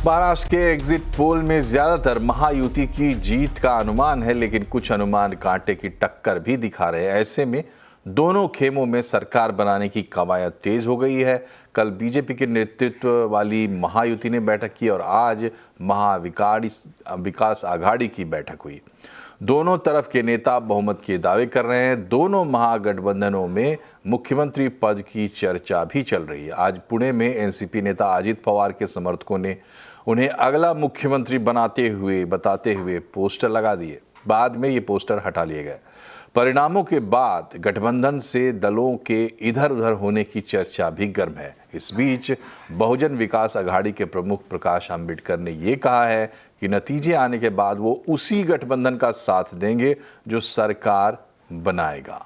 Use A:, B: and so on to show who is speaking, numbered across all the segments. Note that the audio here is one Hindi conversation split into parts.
A: महाराष्ट्र के एग्जिट पोल में ज्यादातर महायुति की जीत का अनुमान है, लेकिन कुछ अनुमान कांटे की टक्कर भी दिखा रहे हैं। ऐसे में दोनों खेमों में सरकार बनाने की कवायद तेज हो गई है। कल बीजेपी के नेतृत्व वाली महायुति ने बैठक की और आज महाविकास आघाड़ी की बैठक हुई। दोनों तरफ के नेता बहुमत के दावे कर रहे हैं। दोनों महागठबंधनों में मुख्यमंत्री पद की चर्चा भी चल रही है। आज पुणे में एनसीपी नेता अजित पवार के समर्थकों ने उन्हें अगला मुख्यमंत्री बताते हुए पोस्टर लगा दिए। बाद में ये पोस्टर हटा लिए गए। परिणामों के बाद गठबंधन से दलों के इधर उधर होने की चर्चा भी गर्म है। इस बीच बहुजन विकास आघाड़ी के प्रमुख प्रकाश आंबेडकर ने ये कहा है कि नतीजे आने के बाद वो उसी गठबंधन का साथ देंगे जो सरकार बनाएगा।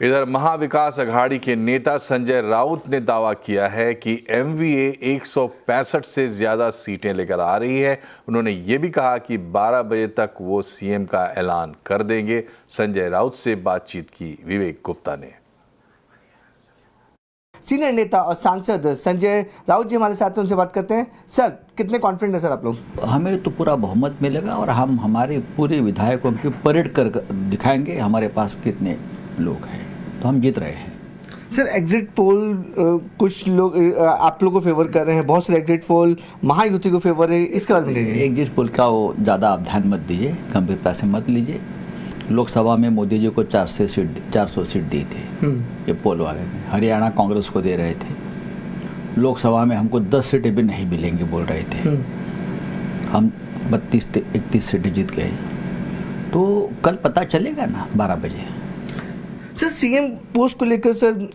A: इधर महाविकास आघाड़ी के नेता संजय राउत ने दावा किया है कि एमवीए 165 से ज्यादा सीटें लेकर आ रही है। उन्होंने ये भी कहा कि 12 बजे तक वो सीएम का ऐलान कर देंगे। संजय राउत से बातचीत की विवेक गुप्ता ने।
B: सीनियर नेता और सांसद संजय राउत जी हमारे साथ हैं, उनसे बात करते हैं। सर, कितने कॉन्फिडेंट है सर आप लोग?
C: हमें तो पूरा बहुमत मिलेगा और हम हमारे पूरे विधायकों की परेड कर दिखाएंगे हमारे पास कितने लोग हैं, तो हम जीत रहे हैं।
B: सर, एग्जिट पोल कुछ लोग आप लोगों को फेवर कर रहे हैं, बहुत सारे एग्जिट पोल महायुति को फेवर है, इसके बारे में
C: एग्जिट पोल का वो ज़्यादा आप ध्यान मत दीजिए, गंभीरता से मत लीजिए। लोकसभा में मोदी जी को 400 सीट दी थी ये पोल वाले ने, हरियाणा कांग्रेस को दे रहे थे। लोकसभा में हमको 10 सीटें भी नहीं मिलेंगी बोल रहे थे। हम 32-31 सीटें जीत गए। तो कल पता चलेगा ना 12 बजे।
B: सर, सीएम पोस्ट को लेकर सर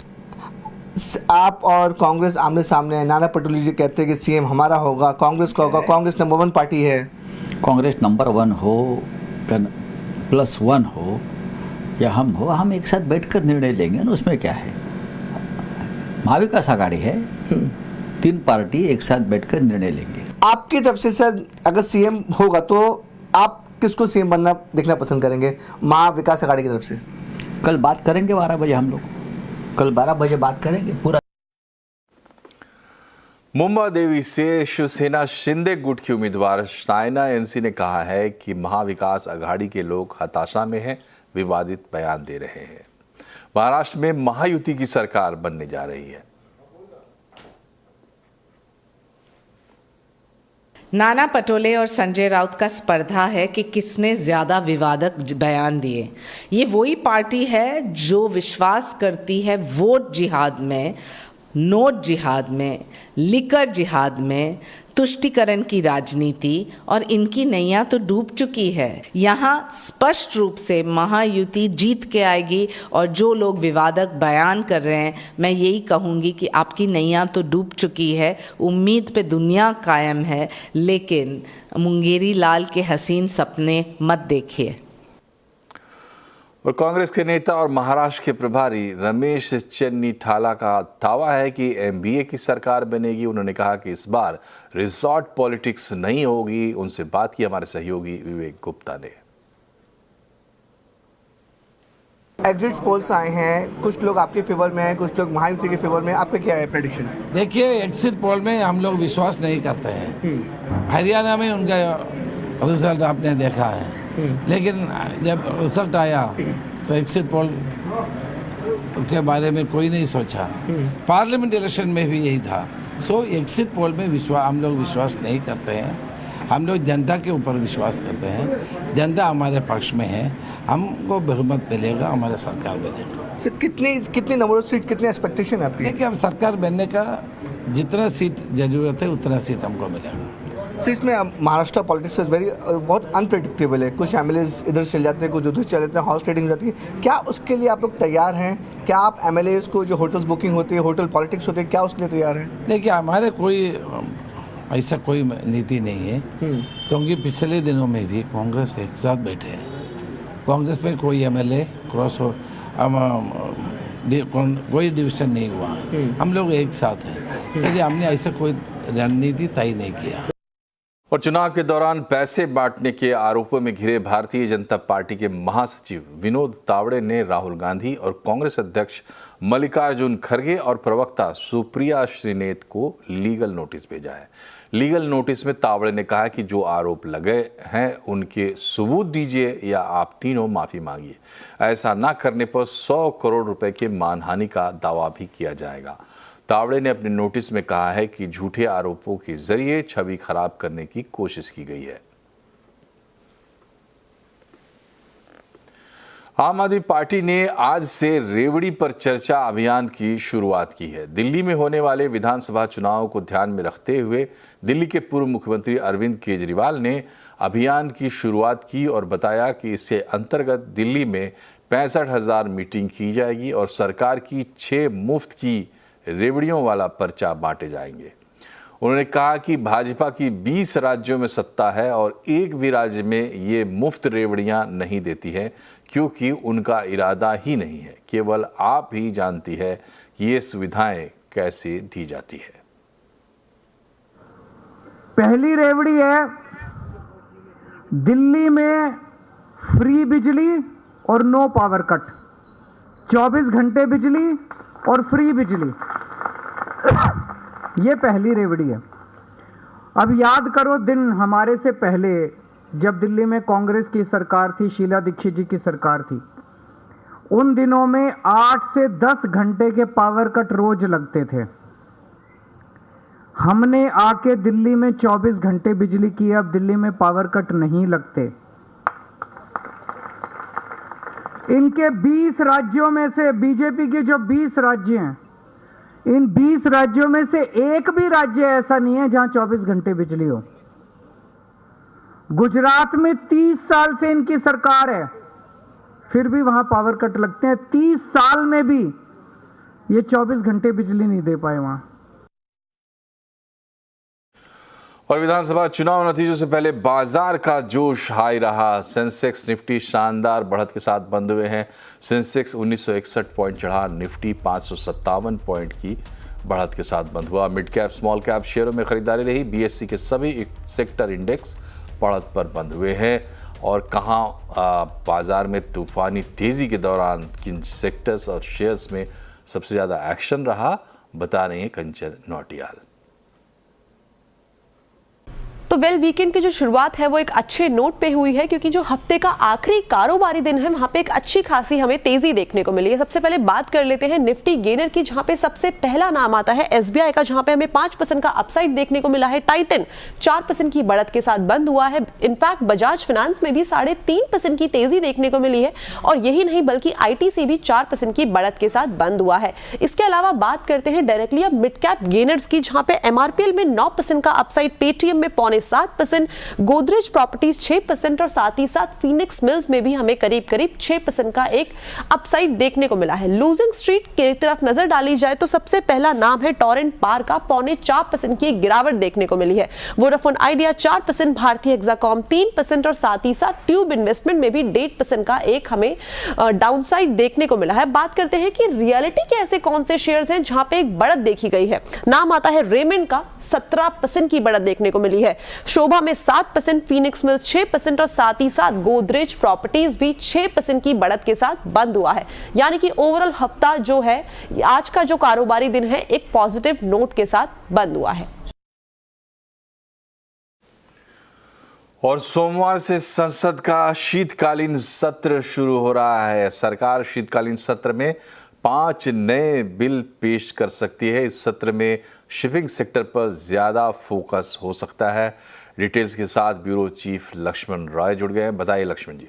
B: आप और कांग्रेस आमने सामने है। नाना पटोले जी कहते हैं कि सीएम हमारा होगा, कांग्रेस का होगा, कांग्रेस नंबर 1 पार्टी है।
C: कांग्रेस नंबर 1 हो या +1 हो या हम एक साथ बैठकर निर्णय लेंगे ना, उसमें क्या है। महाविकास आघाड़ी है, 3 पार्टी एक साथ बैठकर निर्णय लेंगे।
B: आपकी तरफ से सर अगर सीएम होगा तो आप किसको सीएम बनना देखना पसंद करेंगे महाविकास आघाड़ी की तरफ से?
C: कल बात करेंगे 12 बजे, हम लोग कल 12 बजे बात करेंगे पूरा।
A: मुंबादेवी से शिवसेना शिंदे गुट की उम्मीदवार सायना एनसी ने कहा है कि महाविकास आघाड़ी के लोग हताशा में हैं, विवादित बयान दे रहे हैं। महाराष्ट्र में महायुति की सरकार बनने जा रही है।
D: नाना पटोले और संजय राउत का स्पर्धा है कि किसने ज्यादा विवादक बयान दिए। ये वही पार्टी है जो विश्वास करती है वोट जिहाद में, नोट जिहाद में, लिकर जिहाद में, तुष्टीकरण की राजनीति, और इनकी नैया तो डूब चुकी है। यहाँ स्पष्ट रूप से महायुति जीत के आएगी। और जो लोग विवादक बयान कर रहे हैं, मैं यही कहूँगी कि आपकी नैया तो डूब चुकी है। उम्मीद पे दुनिया कायम है, लेकिन मुंगेरी लाल के हसीन सपने मत देखिए।
A: और कांग्रेस के नेता और महाराष्ट्र के प्रभारी रमेश चेन्नीथाला का दावा है कि एमबीए की सरकार बनेगी। उन्होंने कहा कि इस बार रिजॉर्ट पॉलिटिक्स नहीं होगी। उनसे बात की हमारे सहयोगी विवेक गुप्ता ने।
B: एग्जिट पोल्स आए हैं, कुछ लोग आपके फेवर में हैं, कुछ लोग महायुति के फेवर में। आपका क्या है प्रेडिक्शन?
E: देखिए, एग्जिट पोल में हम लोग विश्वास नहीं करते हैं। हरियाणा में उनका रिजल्ट आपने देखा है, लेकिन जब रिजल्ट आया तो एग्जिट पोल के बारे में कोई नहीं सोचा। पार्लियामेंट इलेक्शन में भी यही था। सो एग्जिट पोल में हम लोग विश्वास नहीं करते हैं। हम लोग जनता के ऊपर विश्वास करते हैं। जनता हमारे पक्ष में है, हमको बहुमत मिलेगा, हमारे सरकार बनेगा।
B: सर, कितने नंबर ऑफ सीट, कितने एक्सपेक्टेशन है आपकी?
E: देखिए, हम सरकार बनने का जितना सीट जरूरत है उतना सीट हमको मिलेगा।
B: सर, इसमें महाराष्ट्र पॉलिटिक्स बहुत अनप्रेडिक्टेबल है। कुछ एमएलएज इधर चल जाते हैं, कुछ उधर चले जाते हैं, हाउस ट्रेडिंग जाती है। क्या उसके लिए आप लोग तैयार हैं? क्या आप एमएलएज को जो होटल्स बुकिंग होती है, होटल पॉलिटिक्स होती है, क्या उसके लिए तैयार हैं?
E: देखिए, हमारे कोई ऐसा कोई नीति नहीं है, क्योंकि पिछले दिनों में भी कांग्रेस एक साथ बैठे हैं। कांग्रेस में कोई एमएलए क्रॉस हो कोई डिवीजन नहीं हुआ। हम लोग एक साथ हैं, इसलिए हमने ऐसा कोई रणनीति तय नहीं किया।
A: और चुनाव के दौरान पैसे बांटने के आरोपों में घिरे भारतीय जनता पार्टी के महासचिव विनोद तावड़े ने राहुल गांधी और कांग्रेस अध्यक्ष मल्लिकार्जुन खड़गे और प्रवक्ता सुप्रिया श्रीनेत को लीगल नोटिस भेजा है। लीगल नोटिस में तावड़े ने कहा कि जो आरोप लगे हैं उनके सबूत दीजिए या आप तीनों माफी मांगिए। ऐसा ना करने पर 100 करोड़ रुपए के मानहानि का दावा भी किया जाएगा। तावड़े ने अपने नोटिस में कहा है कि झूठे आरोपों के जरिए छवि खराब करने की कोशिश की गई है। आम आदमी पार्टी ने आज से रेवड़ी पर चर्चा अभियान की शुरुआत की है। दिल्ली में होने वाले विधानसभा चुनाव को ध्यान में रखते हुए दिल्ली के पूर्व मुख्यमंत्री अरविंद केजरीवाल ने अभियान की शुरुआत की और बताया कि इसके अंतर्गत दिल्ली में 65,000 मीटिंग की जाएगी और सरकार की 6 मुफ्त की रेवड़ियों वाला पर्चा बांटे जाएंगे। उन्होंने कहा कि भाजपा की 20 राज्यों में सत्ता है और एक भी राज्य में ये मुफ्त रेवड़ियां नहीं देती है क्योंकि उनका इरादा ही नहीं है। केवल आप ही जानती है कि ये सुविधाएं कैसे दी जाती है।
F: पहली रेवड़ी है दिल्ली में फ्री बिजली और नो पावर कट, 24 घंटे बिजली और फ्री बिजली। ये पहली रेवड़ी है। अब याद करो दिन हमारे से पहले जब दिल्ली में कांग्रेस की सरकार थी, शीला दीक्षित जी की सरकार थी, उन दिनों में 8 से 10 घंटे के पावर कट रोज लगते थे। हमने आके दिल्ली में 24 घंटे बिजली की। अब दिल्ली में पावर कट नहीं लगते। इनके 20 राज्यों में से, बीजेपी के जो 20 राज्य हैं, इन 20 राज्यों में से एक भी राज्य ऐसा नहीं है जहां 24 घंटे बिजली हो। गुजरात में 30 साल से इनकी सरकार है, फिर भी वहां पावर कट लगते हैं। 30 साल में भी ये 24 घंटे बिजली नहीं दे पाए वहां।
A: और विधानसभा चुनाव नतीजों से पहले बाजार का जोश हाई रहा। सेंसेक्स निफ्टी शानदार बढ़त के साथ बंद हुए हैं। सेंसेक्स 1961 पॉइंट चढ़ा, निफ्टी 557 पॉइंट की बढ़त के साथ बंद हुआ। मिड कैप स्मॉल कैप शेयरों में खरीदारी रही। बीएससी के सभी सेक्टर इंडेक्स बढ़त पर बंद हुए हैं। और कहां बाजार में तूफानी तेजी के दौरान किन सेक्टर्स और शेयर्स में सबसे ज़्यादा एक्शन रहा, बता रही हैं कंचन नौटियाल।
G: तो वीकेंड की जो शुरुआत है वो एक अच्छे नोट पे हुई है क्योंकि जो हफ्ते का आखिरी कारोबारी दिन है वहां पे एक अच्छी खासी हमें तेजी देखने को मिली है। सबसे पहले बात कर लेते हैं निफ्टी गेनर की, जहां पे सबसे पहला नाम आता है एसबीआई का, जहां पे हमें 5% का अपसाइड देखने को मिला है। टाइटन 4% की बढ़त के साथ बंद हुआ है। इनफैक्ट बजाज फाइनेंस में भी 3.5% की तेजी देखने को मिली है। और यही नहीं बल्कि आईटीसी भी 4% की बढ़त के साथ बंद हुआ है। इसके अलावा बात करते हैं डायरेक्टली अब मिड कैप गेनर्स की, जहां पे एमआरपीएल में 9% का अपसाइड, पेटीएम में 7%, गोदरेज प्रॉपर्टीज 6% और साथ ही साथ फीनिक्स मिल्स में भी हमें करीब 6% का एक अपसाइड देखने को मिला है। लूजिंग स्ट्रीट की तरफ नजर डाली जाए तो सबसे पहला नाम है टोरेंट पावर का, 0.25% की एक गिरावट देखने को मिली है। वोडाफोन आइडिया 4%, भारतीय हेक्साकॉम 3% और साथ ही साथ ट्यूब इन्वेस्टमेंट में भी 1.5% का एक हमें डाउनसाइड देखने को मिला है। बात करते हैं कि रियलिटी के ऐसे कौन से शेयर्स हैं जहां पे एक बढ़त देखी गई है। नाम आता है रेमंड का, 17% की बढ़त देखने को मिली है। शोभा में 7%, फीनिक्स मिल्स 6% और साथ ही साथ गोदरेज प्रॉपर्टीज भी 6% की बढ़त के साथ बंद हुआ है। यानी कि ओवरऑल हफ्ता जो है, आज का जो कारोबारी दिन है, एक पॉजिटिव नोट के साथ बंद हुआ है।
A: और सोमवार से संसद का शीतकालीन सत्र शुरू हो रहा है। सरकार शीतकालीन सत्र में 5 नए बिल पेश कर सकती है। इस सत्र में शिपिंग सेक्टर पर ज़्यादा फोकस हो सकता है। डिटेल्स के साथ ब्यूरो चीफ लक्ष्मण रॉय जुड़ गए हैं। बताइए लक्ष्मण जी।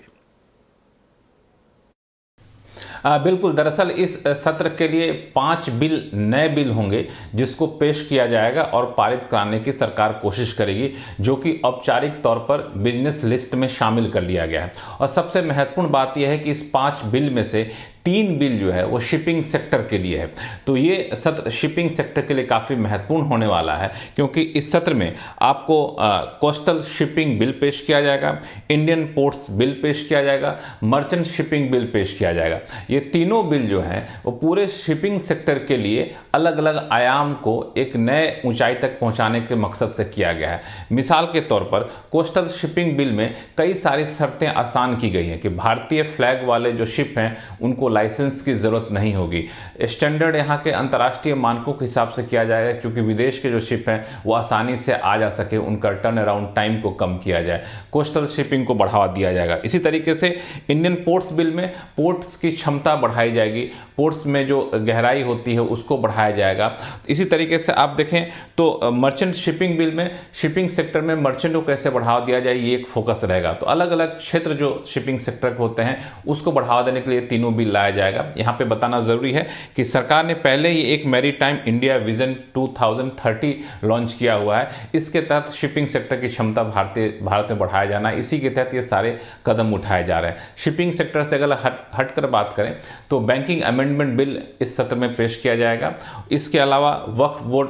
H: बिल्कुल, दरअसल इस सत्र के लिए 5 नए बिल होंगे जिसको पेश किया जाएगा और पारित कराने की सरकार कोशिश करेगी, जो कि औपचारिक तौर पर बिजनेस लिस्ट में शामिल कर लिया गया है। और सबसे महत्वपूर्ण बात यह है कि इस 5 बिल में से 3 बिल जो है वो शिपिंग सेक्टर के लिए है। तो ये सत्र शिपिंग सेक्टर के लिए काफ़ी महत्वपूर्ण होने वाला है, क्योंकि इस सत्र में आपको कोस्टल शिपिंग बिल पेश किया जाएगा, इंडियन पोर्ट्स बिल पेश किया जाएगा, मर्चेंट शिपिंग बिल पेश किया जाएगा। ये तीनों बिल जो हैं वो पूरे शिपिंग सेक्टर के लिए अलग अलग आयाम को एक नए ऊंचाई तक पहुंचाने के मकसद से किया गया है। मिसाल के तौर पर कोस्टल शिपिंग बिल में कई सारी शर्तें आसान की गई हैं कि भारतीय फ्लैग वाले जो शिप हैं उनको लाइसेंस की ज़रूरत नहीं होगी। स्टैंडर्ड यहाँ के अंतर्राष्ट्रीय मानकों के हिसाब से किया जाएगा, क्योंकि विदेश के जो शिप हैं वो आसानी से आ जा सके, उनका टर्न अराउंड टाइम को कम किया जाए, कोस्टल शिपिंग को बढ़ावा दिया जाएगा। इसी तरीके से इंडियन पोर्ट्स बिल में पोर्ट्स की क्षमता बढ़ाई जाएगी, पोर्ट्स में जो गहराई होती है उसको बढ़ाया जाएगा। इसी तरीके से आप देखें तो मर्चेंट शिपिंग बिल में शिपिंग सेक्टर में मर्चेंट को कैसे बढ़ावा दिया जाए, ये एक फोकस रहेगा। तो अलग अलग क्षेत्र जो शिपिंग सेक्टर के होते हैं उसको बढ़ावा देने के लिए तीनों बिल लाया जाएगा। यहाँ पे बताना जरूरी है कि सरकार ने पहले ही एक मैरीटाइम इंडिया विजन 2030 लॉन्च किया हुआ है। इसके तहत शिपिंग सेक्टर की क्षमता भारत में बढ़ाया जाना है, इसी के तहत ये सारे कदम उठाए जा रहे हैं। शिपिंग सेक्टर से अगर हटकर बात करें तो बैंकिंग अमेंडमेंट बिल इस सत्र में पेश किया जाएगा। इसके अलावा वक्फ बोर्ड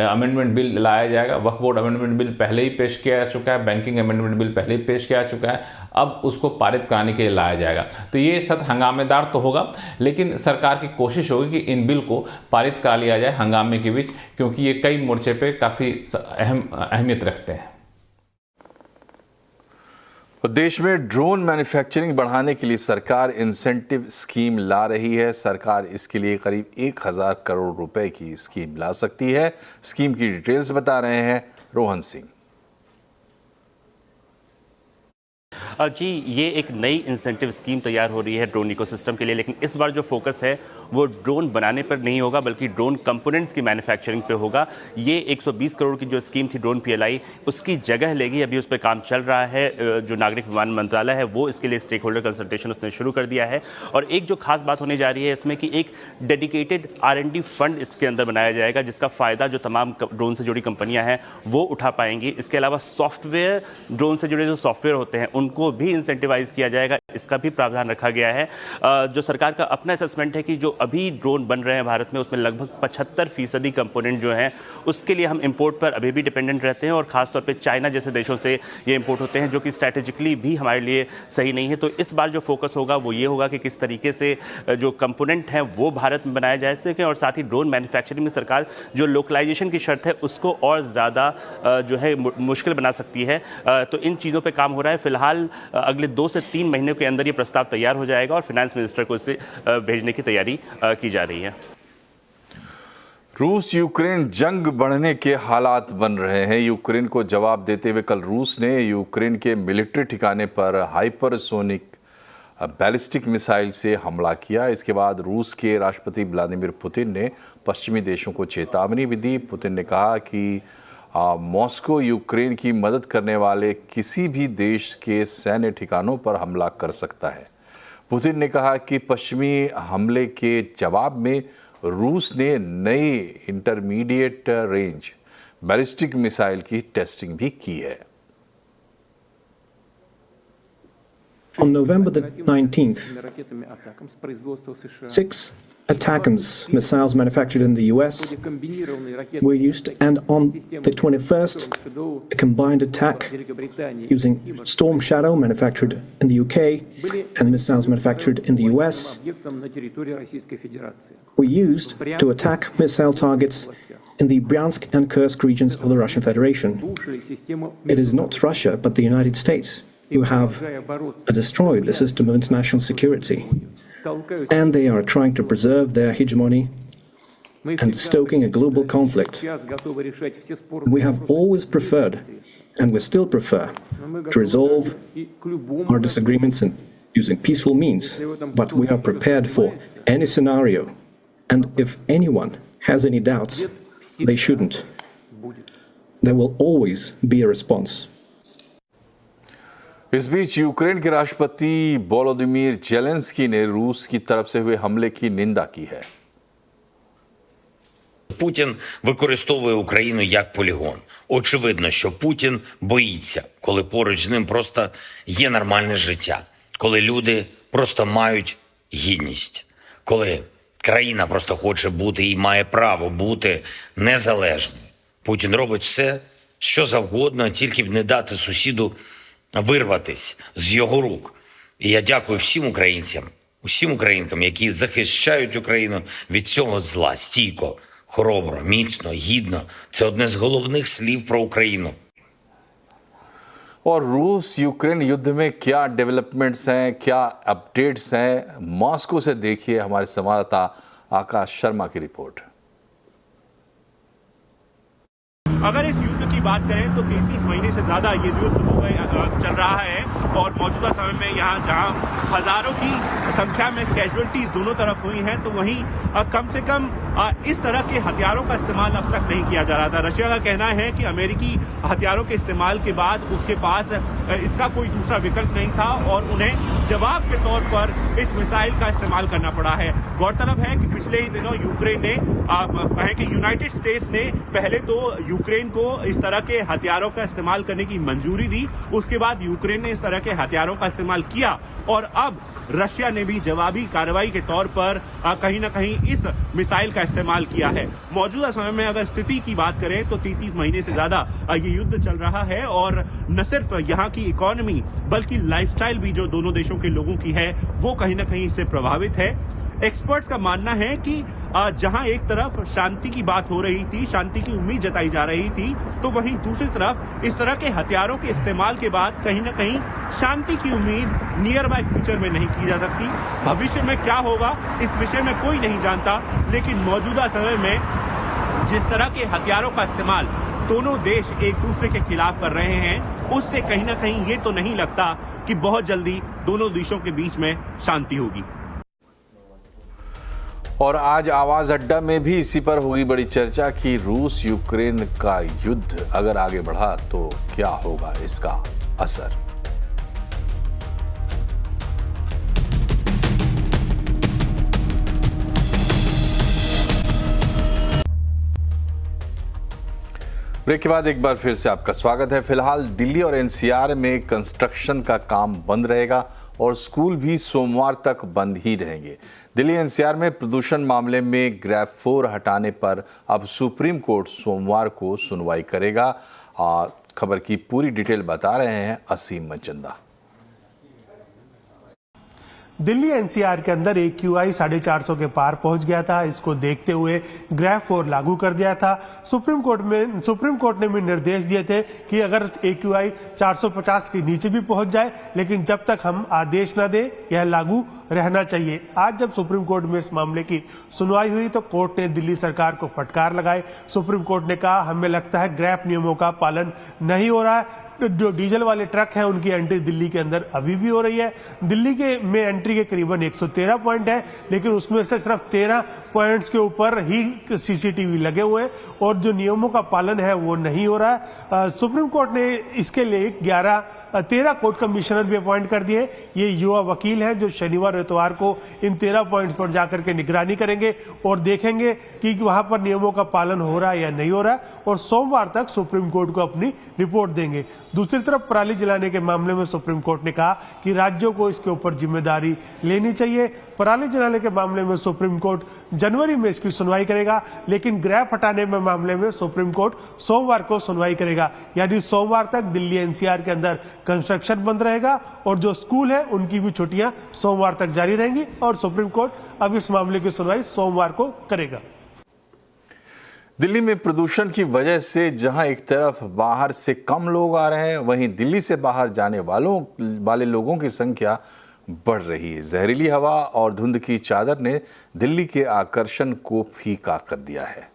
H: अमेंडमेंट बिल लाया जाएगा। वक्फ बोर्ड अमेंडमेंट बिल पहले ही पेश किया जा चुका है, बैंकिंग अमेंडमेंट बिल पहले ही पेश किया जा चुका है, अब उसको पारित कराने के लिए लाया जाएगा। तो ये सत्र हंगामेदार तो होगा, लेकिन सरकार की कोशिश होगी कि इन बिल को पारित करा लिया जाए हंगामे के बीच, क्योंकि ये कई मोर्चे पे काफ़ी अहमियत रखते हैं।
A: देश में ड्रोन मैन्युफैक्चरिंग बढ़ाने के लिए सरकार इंसेंटिव स्कीम ला रही है। सरकार इसके लिए करीब 1000 करोड़ रुपए की स्कीम ला सकती है। स्कीम की डिटेल्स बता रहे हैं रोहन सिंह।
I: जी, ये एक नई इंसेंटिव स्कीम तैयार हो रही है ड्रोन इकोसिस्टम के लिए, लेकिन इस बार जो फोकस है वो ड्रोन बनाने पर नहीं होगा बल्कि ड्रोन कंपोनेंट्स की मैन्युफैक्चरिंग पे होगा। ये 120 करोड़ की जो स्कीम थी ड्रोन PLI, उसकी जगह लेगी। अभी उस पर काम चल रहा है। जो नागरिक विमान मंत्रालय है वो इसके लिए स्टेक होल्डर कंसल्टेशन उसने शुरू कर दिया है। और एक जो खास बात होने जा रही है इसमें कि एक डेडिकेटेड R&D फंड इसके अंदर बनाया जाएगा, जिसका फ़ायदा जो तमाम ड्रोन से जुड़ी कंपनियाँ हैं वो उठा पाएंगी। इसके अलावा सॉफ्टवेयर, ड्रोन से जुड़े जो सॉफ्टवेयर होते हैं उनको भी इंसेंटिवाइज किया जाएगा, इसका भी प्रावधान रखा गया है। जो सरकार का अपना असेसमेंट है कि जो अभी ड्रोन बन रहे हैं भारत में उसमें लगभग 75% कंपोनेंट जो हैं उसके लिए हम इंपोर्ट पर अभी भी डिपेंडेंट रहते हैं, और खासतौर पे चाइना जैसे देशों से ये इंपोर्ट होते हैं, जो कि स्ट्रैटेजिकली भी हमारे लिए सही नहीं है। तो इस बार जो फोकस होगा वो ये होगा कि किस तरीके से जो कंपोनेंट हैं वो भारत में बनाए जा सकें, और साथ ही ड्रोन मैन्युफैक्चरिंग में सरकार जो लोकलाइजेशन की शर्त है उसको और ज़्यादा जो है मुश्किल बना सकती है। तो इन चीज़ों पर काम हो रहा है। फिलहाल अगले 2 से 3 महीने के अंदर ये प्रस्ताव तैयार हो जाएगा और फाइनेंस मिनिस्टर को इसे भेजने की तैयारी की जा रही है।
A: रूस यूक्रेन जंग बढ़ने के हालात बन रहे हैं। यूक्रेन को जवाब देते हुए कल रूस ने यूक्रेन के मिलिट्री ठिकाने पर हाइपरसोनिक बैलिस्टिक मिसाइल से हमला किया। इसके बाद रूस के राष्ट्रपति व्लादिमीर पुतिन ने पश्चिमी देशों को चेतावनी भी दी। पुतिन ने कहा कि मॉस्को यूक्रेन की मदद करने वाले किसी भी देश के सैन्य ठिकानों पर हमला कर सकता है। पुतिन ने कहा कि पश्चिमी हमले के जवाब में रूस ने नई इंटरमीडिएट रेंज बैलिस्टिक मिसाइल की टेस्टिंग भी की है।
J: On November the 19th, 6 ATACMS missiles manufactured in the US were used, and on the 21st, a combined attack using Storm Shadow manufactured in the UK and missiles manufactured in the US were used to attack missile targets in the Bryansk and Kursk regions of the Russian Federation. It is not Russia, but the United States who have destroyed the system of international security, and they are trying to preserve their hegemony and stoking a global conflict. We have always preferred, and we still prefer, to resolve our disagreements using peaceful means, but we are prepared for any scenario, and if anyone has any doubts, they shouldn't. There will always be a response.
A: इस बीच यूक्रेन के राष्ट्रपति वोलोदिमीर जेलेंस्की ने रूस की तरफ से हुए हमले की निंदा की है।
K: Путін використовує Україну як полігон. Очевидно, що Путін боїться, коли поруч з ним просто є нормальне життя, коли люди просто мають гідність. Коли країна просто хоче бути і має право бути незалежною, Путін робить все, що завгодно, тільки б не дати сусіду вирватись з його рук. І я дякую всім українцям, усім українкам, які захищають Україну від цього зла стійко, хоробро, міцно, гідно. Це одне з головних слів про Україну.
A: और रूस यूक्रेन युद्ध में क्या डेवलपमेंट्स हैं, क्या अपडेट्स हैं, मॉस्को से देखिए हमारे संवाददाता आकाश शर्मा की रिपोर्ट।
L: अगर इस युद्ध की बात करें तो 33 महीने से ज्यादा ये युद्ध हो गए चल रहा है और मौजूदा समय में यहाँ जहाँ हजारों की संख्या में कैजुअलिटीज दोनों तरफ हुई हैं, तो वहीं कम से कम इस तरह के हथियारों का इस्तेमाल अब तक नहीं किया जा रहा था। रशिया का कहना है कि अमेरिकी हथियारों के इस्तेमाल के बाद उसके पास इसका कोई दूसरा विकल्प नहीं था और उन्हें जवाब के तौर पर इस मिसाइल का इस्तेमाल करना पड़ा है। गौरतलब है कि पिछले ही दिनों यूक्रेन ने कहें कि यूनाइटेड स्टेट्स ने पहले तो यूक्रेन को इस तरह के हथियारों का इस्तेमाल करने की मंजूरी दी, उसके बाद यूक्रेन ने इस तरह के हथियारों का इस्तेमाल किया और अब रशिया ने भी जवाबी कार्रवाई के तौर पर कहीं न कहीं इस मिसाइल का इस्तेमाल किया है। मौजूदा समय में अगर स्थिति की बात करें तो 33 महीने से ज्यादा ये युद्ध चल रहा है और न सिर्फ यहाँ की इकोनॉमी बल्कि लाइफस्टाइल भी जो दोनों देशों के लोगों की है वो कहीं न कहीं इससे प्रभावित है। एक्सपर्ट्स का मानना है कि जहां एक तरफ शांति की बात हो रही थी, शांति की उम्मीद जताई जा रही थी, तो वहीं दूसरी तरफ इस तरह के हथियारों के इस्तेमाल के बाद कहीं न कहीं शांति की उम्मीद नियर बाय फ्यूचर में नहीं की जा सकती। भविष्य में क्या होगा इस विषय में कोई नहीं जानता, लेकिन मौजूदा समय में जिस तरह के हथियारों का इस्तेमाल दोनों देश एक दूसरे के खिलाफ कर रहे हैं, उससे कहीं न कहीं ये तो नहीं लगता कि बहुत जल्दी दोनों देशों के बीच में शांति होगी।
A: और आज आवाज अड्डा में भी इसी पर होगी बड़ी चर्चा कि रूस यूक्रेन का युद्ध अगर आगे बढ़ा तो क्या होगा इसका असर। ब्रेक के बाद एक बार फिर से आपका स्वागत है। फिलहाल दिल्ली और एनसीआर में कंस्ट्रक्शन का काम बंद रहेगा और स्कूल भी सोमवार तक बंद ही रहेंगे। दिल्ली एनसीआर में प्रदूषण मामले में ग्रैफ 4 हटाने पर अब सुप्रीम कोर्ट सोमवार को सुनवाई करेगा। खबर की पूरी डिटेल बता रहे हैं असीम मंचंदा।
M: दिल्ली एनसीआर के अंदर AQI 450 के पार पहुंच गया था। इसको देखते हुए ग्रैफ 4 लागू कर दिया था। सुप्रीम कोर्ट ने भी निर्देश दिए थे कि अगर AQI 450 के नीचे भी पहुंच जाए, लेकिन जब तक हम आदेश ना दे यह लागू रहना चाहिए। आज जब सुप्रीम कोर्ट में इस मामले की सुनवाई हुई तो कोर्ट ने दिल्ली सरकार को फटकार लगाई। सुप्रीम कोर्ट ने कहा हमें लगता है ग्रैफ नियमों का पालन नहीं हो रहा है। जो डीजल वाले ट्रक हैं उनकी एंट्री दिल्ली के अंदर अभी भी हो रही है। दिल्ली के में एंट्री के करीबन 113 पॉइंट है, लेकिन उसमें से सिर्फ 13 पॉइंट्स के ऊपर ही सीसीटीवी लगे हुए हैं और जो नियमों का पालन है वो नहीं हो रहा है। सुप्रीम कोर्ट ने इसके लिए 13 कोर्ट कमिश्नर भी अपॉइंट कर दिए। ये युवा वकील हैं जो शनिवार इतवार को इन 13 पॉइंट्स पर जाकर के निगरानी करेंगे और देखेंगे कि वहां पर नियमों का पालन हो रहा है या नहीं हो रहा है और सोमवार तक सुप्रीम कोर्ट को अपनी रिपोर्ट देंगे। दूसरी तरफ पराली जलाने के मामले में सुप्रीम कोर्ट ने कहा कि राज्यों को इसके ऊपर जिम्मेदारी लेनी चाहिए। पराली जलाने के मामले में सुप्रीम कोर्ट जनवरी में इसकी सुनवाई करेगा, लेकिन ग्रैफ हटाने में मामले में सुप्रीम कोर्ट सोमवार को सुनवाई करेगा। यानी सोमवार तक दिल्ली एनसीआर के अंदर कंस्ट्रक्शन बंद रहेगा और जो स्कूल है उनकी भी छुट्टियां सोमवार तक जारी रहेंगी और सुप्रीम कोर्ट अब इस मामले की सुनवाई सोमवार को करेगा।
A: दिल्ली में प्रदूषण की वजह से जहां एक तरफ बाहर से कम लोग आ रहे हैं, वहीं दिल्ली से बाहर जाने वाले लोगों की संख्या बढ़ रही है। जहरीली हवा और धुंध की चादर ने दिल्ली के आकर्षण को फीका कर दिया है।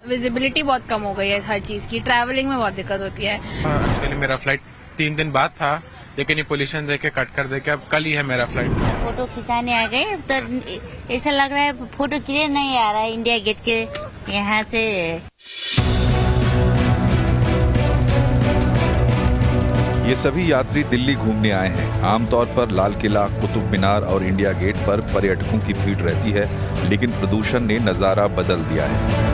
N: विजिबिलिटी बहुत कम हो गई है हर चीज की, ट्रैवलिंग में बहुत दिक्कत होती है।
O: एक्चुअली मेरा फ्लाइट 3 दिन बाद था, लेकिन ये पोल्यूशन देके कट कर देके अब कल ही है मेरा फ्लाइट।
P: फोटो खिंचाने आ गए तो ऐसा लग रहा है फोटो क्लियर नहीं आ रहा है इंडिया गेट के यहाँ से।
Q: ये सभी यात्री दिल्ली घूमने आए हैं। आमतौर पर लाल किला, कुतुब मीनार और इंडिया गेट पर पर्यटकों की भीड़ रहती है, लेकिन प्रदूषण ने नजारा बदल दिया है।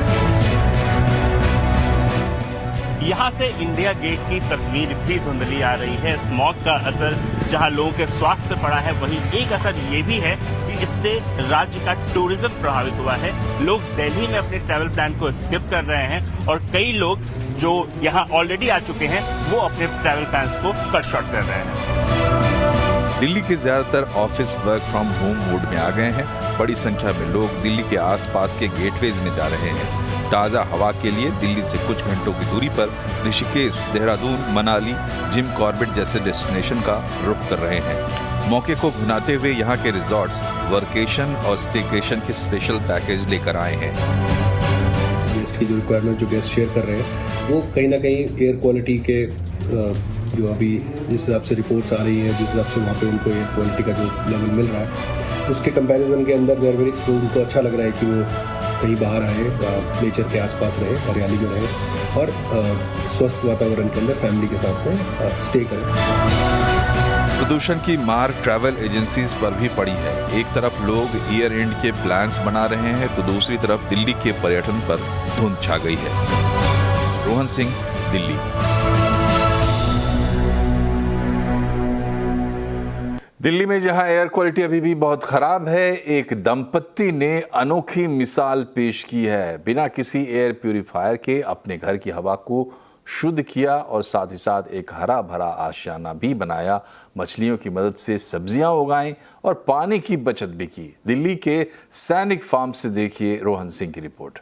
I: यहाँ से इंडिया गेट की तस्वीर भी धुंधली आ रही है। स्मॉग का असर जहाँ लोगों के स्वास्थ्य पर पड़ा है, वहीं एक असर ये भी है कि इससे राज्य का टूरिज्म प्रभावित हुआ है। लोग दिल्ली में अपने ट्रैवल प्लान को स्किप कर रहे हैं और कई लोग जो यहाँ ऑलरेडी आ चुके हैं वो अपने ट्रैवल प्लान्स को कट शॉर्ट कर रहे हैं।
Q: दिल्ली के ज्यादातर office work from home mode में आ गए हैं। बड़ी संख्या में लोग दिल्ली के आसपास के गेटवेज में जा रहे हैं। ताज़ा हवा के लिए दिल्ली से कुछ घंटों की दूरी पर ऋषिकेश, देहरादून, मनाली, जिम कॉर्बेट जैसे डेस्टिनेशन का रुख कर रहे हैं। मौके को भुनाते हुए यहाँ के रिजॉर्ट्स वर्केशन और स्टेकेशन के स्पेशल पैकेज लेकर आए हैं।
R: गेस्ट की जो रिक्वायरमेंट जो गेस्ट शेयर कर रहे हैं वो कहीं ना कहीं एयर क्वालिटी के जो अभी जिस हिसाब से रिपोर्ट्स आ रही हैं, जिस हिसाब से वहाँ पे उनको एयर क्वालिटी का जो लेवल मिल रहा है उसके कंपैरिजन के अंदर उनको अच्छा लग रहा है कि वो कहीं बाहर आए, नेचर के आसपास रहे, हरियाली में रहे और स्वस्थ वातावरण के अंदर फैमिली के साथ में स्टे करें।
Q: प्रदूषण की मार ट्रैवल एजेंसीज पर भी पड़ी है। एक तरफ लोग ईयर एंड के प्लान्स बना रहे हैं तो दूसरी तरफ दिल्ली के पर्यटन पर धुंध छा गई है। रोहन सिंह, दिल्ली।
A: दिल्ली में जहां एयर क्वालिटी अभी भी बहुत खराब है, एक दंपत्ति ने अनोखी मिसाल पेश की है। बिना किसी एयर प्यूरिफायर के अपने घर की हवा को शुद्ध किया और साथ ही साथ एक हरा भरा आशियाना भी बनाया। मछलियों की मदद से सब्जियां उगाएं और पानी की बचत भी की। दिल्ली के सैनिक फार्म से देखिए रोहन सिंह की रिपोर्ट।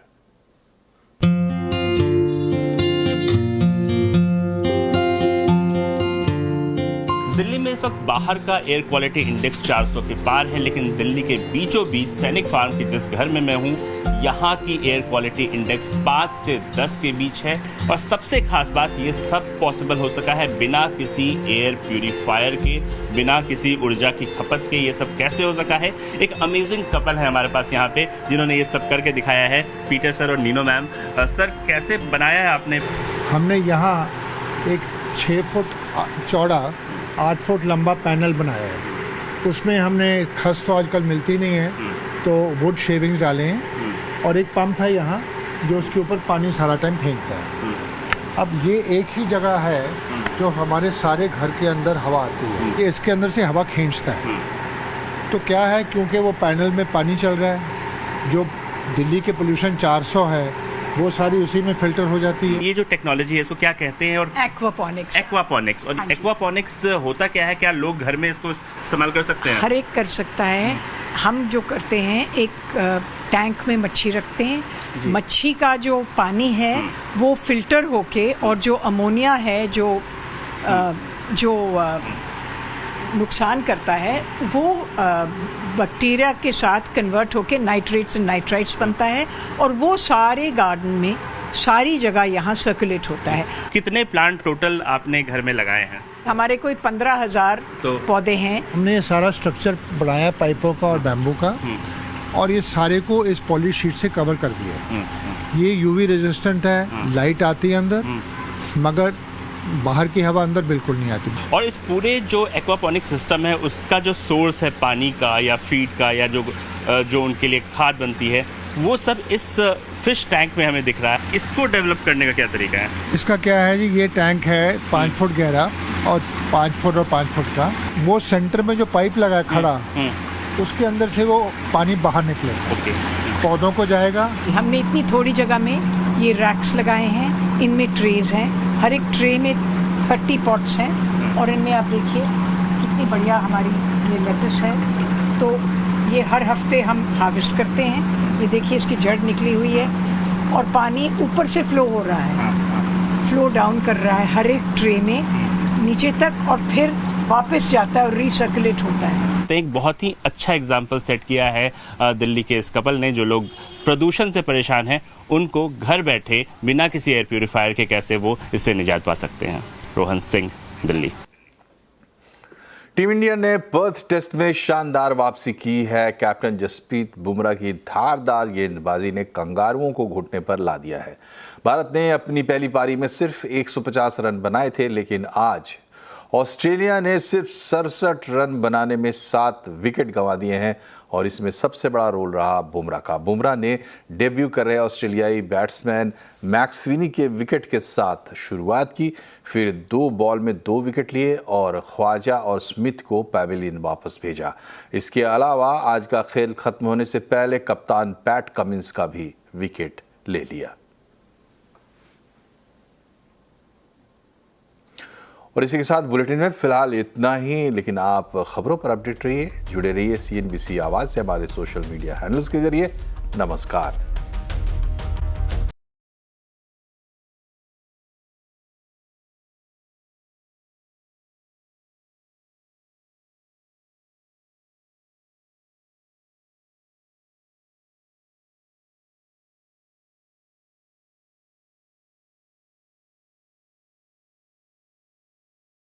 I: दिल्ली में इस वक्त बाहर का एयर क्वालिटी इंडेक्स 400 के पार है, लेकिन दिल्ली के बीचों बीच सैनिक फार्म के जिस घर में मैं हूँ यहाँ की एयर क्वालिटी इंडेक्स 5 से 10 के बीच है। और सबसे खास बात ये सब पॉसिबल हो सका है बिना किसी एयर प्यूरिफायर के, बिना किसी ऊर्जा की खपत के। ये सब कैसे हो सका है? एक अमेजिंग कपल है हमारे पास यहाँ पे जिन्होंने ये सब करके दिखाया है, पीटर सर और नीनो मैम। सर, कैसे बनाया है आपने?
S: हमने यहाँ एक 6 फुट चौड़ा 8 फुट लंबा पैनल बनाया है। उसमें हमने खस तो आजकल मिलती नहीं है तो वुड शेविंग्स डाले हैं और एक पंप है यहाँ जो उसके ऊपर पानी सारा टाइम फेंकता है। अब ये एक ही जगह है जो हमारे सारे घर के अंदर हवा आती है, ये इसके अंदर से हवा खींचता है। तो क्या है, क्योंकि वो पैनल में पानी चल रहा है, जो दिल्ली के पोल्यूशन 400 है वो सारी उसी में फिल्टर हो जाती है।
I: ये जो टेक्नोलॉजी है इसको क्या कहते हैं? और
T: एक्वापॉनिक्स।
I: एक्वापॉनिक्स। और एक्वापॉनिक्स होता क्या है? क्या लोग घर में इसको इस्तेमाल कर सकते हैं?
T: हर एक कर सकता है। हम जो करते हैं, एक टैंक में मच्छी रखते हैं, मच्छी का जो पानी है वो फिल्टर होके और जो अमोनिया है जो नुकसान करता है वो बैक्टीरिया के साथ कन्वर्ट होके नाइट्रेट्स एंड नाइट्राइट्स बनता है और वो सारे गार्डन में सारी जगह यहाँ सर्कुलेट होता है।
I: कितने प्लांट टोटल आपने घर में लगाए हैं?
T: हमारे कोई 15,000 पौधे हैं।
S: हमने ये सारा स्ट्रक्चर बनाया पाइपों का और बैम्बू का और ये सारे को इस पॉली शीट से कवर कर दिया। ये यूवी रेजिस्टेंट है, लाइट आती है अंदर मगर बाहर की हवा अंदर बिल्कुल नहीं आती।
I: और इस पूरे जो एक्वापॉनिक सिस्टम है उसका जो सोर्स है पानी का या फीड का या जो उनके लिए खाद बनती है वो सब इस फिश टैंक में हमें दिख रहा है। इसको डेवलप करने का क्या तरीका है?
S: इसका क्या है जी, ये टैंक है 5 फुट गहरा और 5 फुट और 5 फुट का। वो सेंटर में जो पाइप लगा है खड़ा उसके अंदर से वो पानी बाहर निकलेगा, पौधों को जाएगा।
T: हमने इतनी थोड़ी जगह में ये रैक्स लगाए हैं, इनमें ट्रेज हैं, हर एक ट्रे में 30 पॉट्स हैं और इनमें आप देखिए कितनी बढ़िया हमारी ये लेटस है। तो ये हर हफ्ते हम हार्वेस्ट करते हैं। ये देखिए इसकी जड़ निकली हुई है और पानी ऊपर से फ्लो हो रहा है, फ्लो डाउन कर रहा है हर एक ट्रे में नीचे तक और फिर वापस जाता है और रिसर्कुलेट होता है।
I: तो एक बहुत ही अच्छा एग्जाम्पल सेट किया है दिल्ली के इस कपल ने। जो लोग प्रदूषण से परेशान हैं उनको घर बैठे बिना किसी एयर प्यूरिफायर के कैसे वो इससे निजात पा सकते हैं। रोहन सिंह, दिल्ली।
A: टीम इंडिया ने पर्थ टेस्ट में शानदार वापसी की है। कैप्टन जसप्रीत बुमराह की धारदार गेंदबाजी ने कंगारुओं को घुटने पर ला दिया है। भारत ने अपनी पहली पारी में सिर्फ 150 रन बनाए थे, लेकिन आज ऑस्ट्रेलिया ने सिर्फ 67 रन बनाने में 7 विकेट गंवा दिए हैं और इसमें सबसे बड़ा रोल रहा बुमराह का। बुमराह ने डेब्यू कर रहे ऑस्ट्रेलियाई बैट्समैन मैक्सविनी के विकेट के साथ शुरुआत की, फिर 2 बॉल में 2 विकेट लिए और ख्वाजा और स्मिथ को पैवेलियन वापस भेजा। इसके अलावा आज का खेल खत्म होने से पहले कप्तान पैट कमिंस का भी विकेट ले लिया। और इसी के साथ बुलेटिन में फिलहाल इतना ही, लेकिन आप खबरों पर अपडेट रहिए, जुड़े रहिए CNBC आवाज़ से हमारे सोशल मीडिया हैंडल्स के जरिए। नमस्कार।